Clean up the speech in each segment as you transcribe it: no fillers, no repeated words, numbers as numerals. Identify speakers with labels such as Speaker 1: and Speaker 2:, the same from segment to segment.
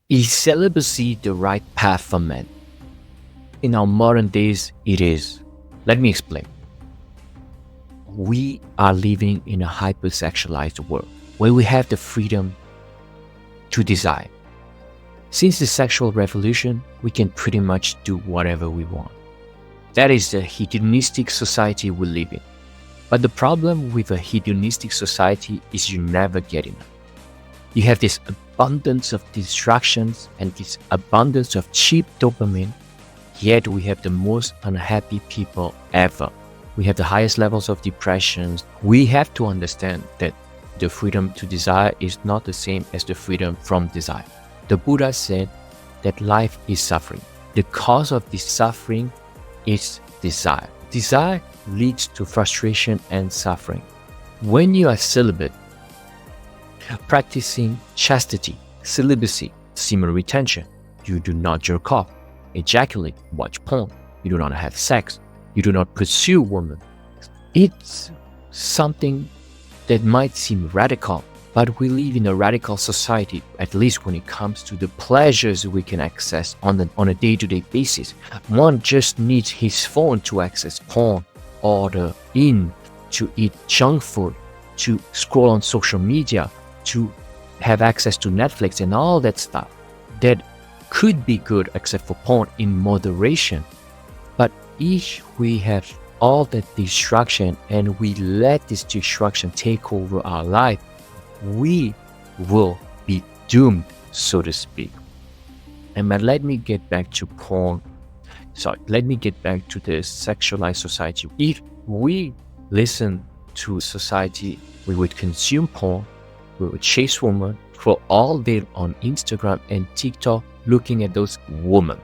Speaker 1: Is celibacy the right path for men? In our modern days, it is. Let me explain. We are living in a hypersexualized world where we have the freedom to desire. Since the sexual revolution, we can pretty much do whatever we want. That is the hedonistic society we live in. But the problem with a hedonistic society is you never get enough. You have this abundance of distractions and this abundance of cheap dopamine, yet we have the most unhappy people ever. We have the highest levels of depression. We have to understand that the freedom to desire is not the same as the freedom from desire. The Buddha said that life is suffering. The cause of this suffering is desire. Desire leads to frustration and suffering. When you are celibate, practicing chastity, celibacy, semen retention, you do not jerk off, ejaculate, watch porn, you do not have sex, you do not pursue women. It's something that might seem radical, but we live in a radical society, at least when it comes to the pleasures we can access on a day-to-day basis. One just needs his phone to access porn, order in, to eat junk food, to scroll on social media, to have access to Netflix and all that stuff that could be good except for porn in moderation. But if we have all that distraction and we let this distraction take over our life, we will be doomed, so to speak. And but let me get back to porn. Let me get back to the sexualized society. If we listen to society, we would consume porn, we would chase women for all day on Instagram and TikTok looking at those women.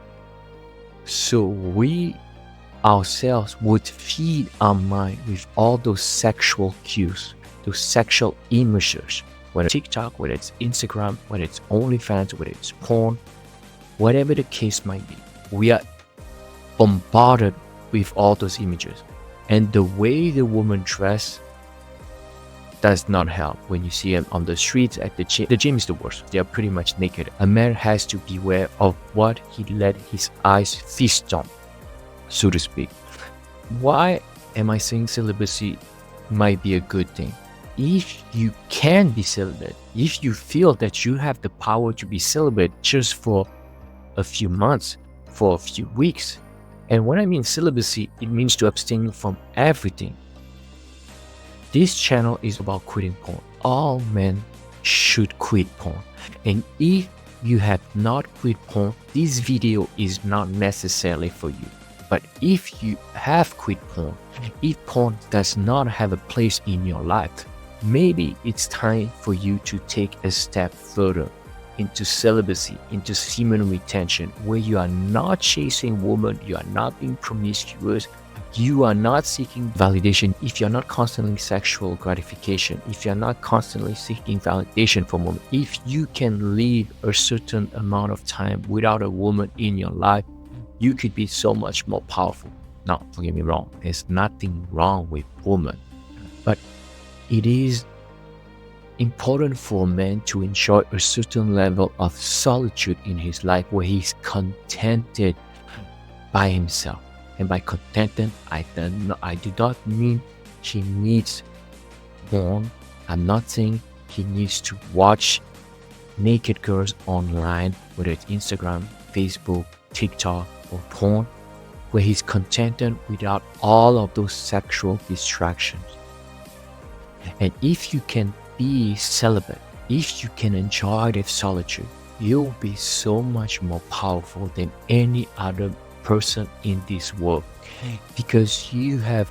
Speaker 1: So we ourselves would feed our mind with all those sexual cues, those sexual images, whether it's TikTok, whether it's Instagram, whether it's OnlyFans, whether it's porn, whatever the case might be. We are bombarded with all those images. And the way the woman dress does not help. When you see them on the streets, at the gym is the worst. They are pretty much naked. A man has to beware of what he let his eyes feast on, so to speak. Why am I saying celibacy might be a good thing? If you can be celibate, if you feel that you have the power to be celibate just for a few months, for a few weeks, and when I mean celibacy, it means to abstain from everything. This channel is about quitting porn. All men should quit porn. And if you have not quit porn, this video is not necessarily for you. But if you have quit porn, if porn does not have a place in your life, maybe it's time for you to take a step further into celibacy, into semen retention, where you are not chasing women, you are not being promiscuous, you are not seeking validation. If you're not constantly sexual gratification, if you're not constantly seeking validation from women, if you can live a certain amount of time without a woman in your life, you could be so much more powerful. Now, don't get me wrong, there's nothing wrong with women, but it is important for a man to enjoy a certain level of solitude in his life where he's contented by himself. And by contented, I do not mean he needs porn. I'm not saying he needs to watch naked girls online, whether it's Instagram, Facebook, TikTok, or porn, where he's contented without all of those sexual distractions. And if you can be celibate, if you can enjoy that solitude, you'll be so much more powerful than any other person in this world, because you have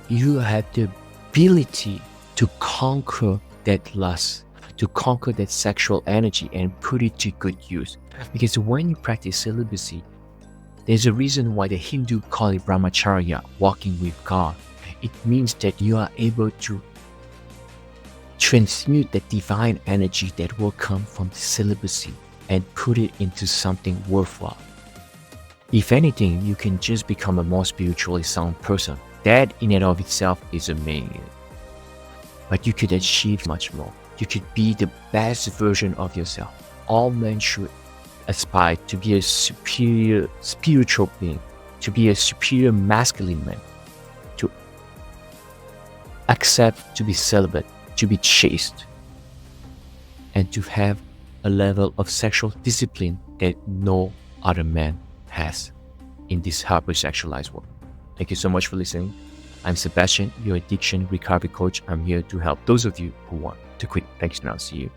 Speaker 1: the ability to conquer that lust, to conquer that sexual energy and put it to good use. Because when you practice celibacy, there's a reason why the Hindu call it brahmacharya, walking with God. It means that you are able to transmute that divine energy that will come from celibacy and put it into something worthwhile. If anything, you can just become a more spiritually sound person. That in and of itself is amazing. But you could achieve much more. You could be the best version of yourself. all men should aspire to be a superior spiritual being, to be a superior masculine man, to accept to be celibate, to be chaste, and to have a level of sexual discipline that no other man has in this hypersexualized world. Thank you so much for listening. I'm Sebastian, your addiction recovery coach. I'm here to help those of you who want to quit. Thanks, and I'll see you.